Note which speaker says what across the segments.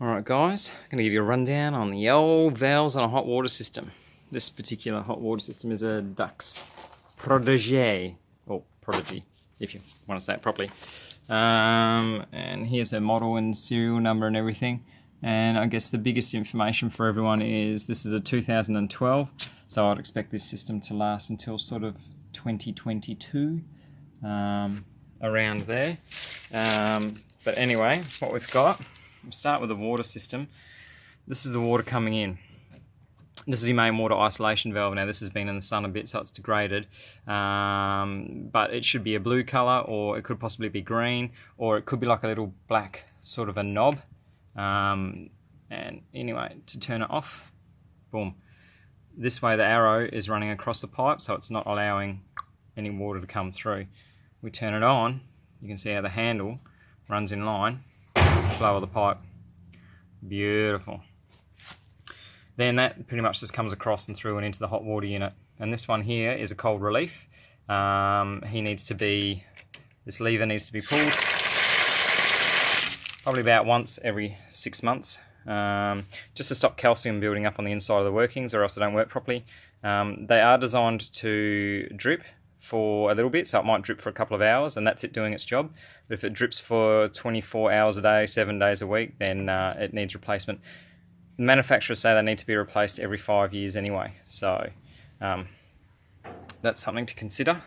Speaker 1: Alright guys, I'm going to give you a rundown on the old valves on a hot water system. This particular hot water system is a Dux Protege, or Prodigy, if you want to say it properly. And here's the model and serial number and everything. And I guess the biggest information for everyone is this is a 2012, so I'd expect this system to last until sort of 2022, around there. But anyway, what we've got, we'll start with the water system. This is the water coming in. This is your main water isolation valve. Now this has been in the sun a bit, so it's degraded, but it should be a blue colour, or it could possibly be green, or it could be like a little black sort of a knob. And anyway, to turn it off, boom. This way the arrow is running across the pipe, so it's not allowing any water to come through. We turn it on, you can see how the handle runs in line, flow of the pipe. Beautiful. Then that pretty much just comes across and through and into the hot water unit. And this one here is a cold relief. This lever needs to be pulled probably about once every 6 months, just to stop calcium building up on the inside of the workings, or else they don't work properly. They are designed to drip for a little bit, so it might drip for a couple of hours and that's it doing its job. But if it drips for 24 hours a day, 7 days a week, then it needs replacement. The manufacturers say they need to be replaced every 5 years anyway, so that's something to consider.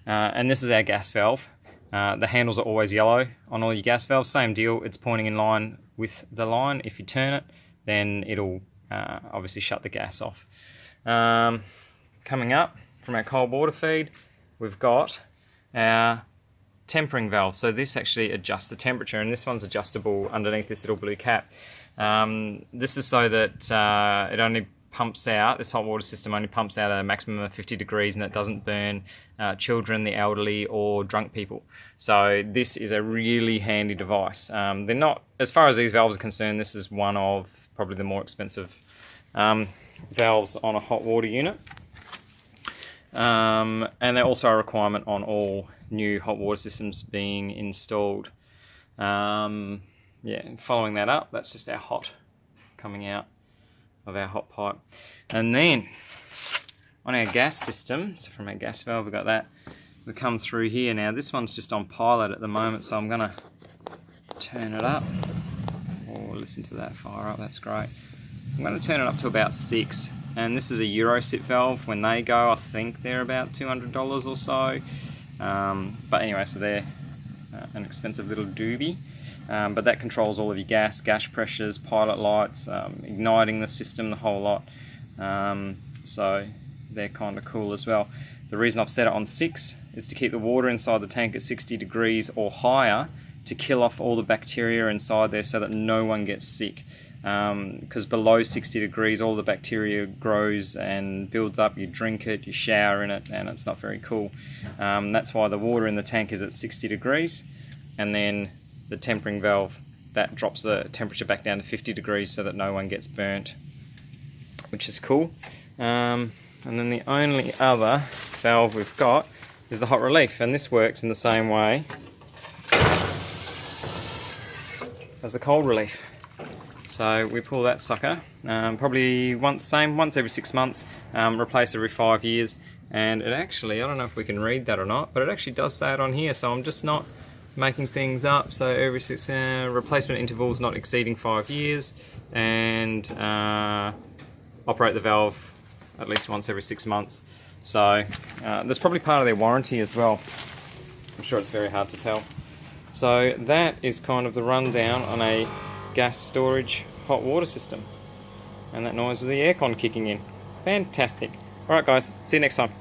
Speaker 1: And this is our gas valve. The handles are always yellow on all your gas valves, same deal, it's pointing in line with the line. If you turn it, then it'll obviously shut the gas off. Coming up from our cold water feed, we've got our tempering valve. So this actually adjusts the temperature, and this one's adjustable underneath this little blue cap. This is so that it only pumps out, this hot water system only pumps out a maximum of 50 degrees, and it doesn't burn children, the elderly, or drunk people. So this is a really handy device. They're not, as far as these valves are concerned, this is one of probably the more expensive valves on a hot water unit. And they're also a requirement on all new hot water systems being installed. Yeah, following that up, that's just our hot coming out of our hot pipe. And then on our gas system, so from our gas valve, we've got that. We come through here now. This one's just on pilot at the moment, so I'm going to turn it up. Oh, listen to that fire up, that's great. I'm going to turn it up to about 6. And this is a Eurosit valve. When they go, I think they're about $200 or so. But anyway, so they're an expensive little doobie. But that controls all of your gas pressures, pilot lights, igniting the system, the whole lot. So they're kind of cool as well. The reason I've set it on 6 is to keep the water inside the tank at 60 degrees or higher, to kill off all the bacteria inside there so that no one gets sick. Because below 60 degrees all the bacteria grows and builds up. You drink it, you shower in it, and it's not very cool. That's why the water in the tank is at 60 degrees, and then the tempering valve, that drops the temperature back down to 50 degrees so that no one gets burnt, which is cool. And then the only other valve we've got is the hot relief, and this works in the same way as the cold relief. So we pull that sucker, probably once every 6 months, replace every 5 years. And it actually, I don't know if we can read that or not, but it actually does say it on here, so I'm just not making things up. So every 6 replacement intervals not exceeding 5 years, and operate the valve at least once every 6 months. So that's probably part of their warranty as well. I'm sure it's very hard to tell. So that is kind of the rundown on a gas storage hot water system. And that noise was the aircon kicking in. Fantastic. Alright guys, see you next time.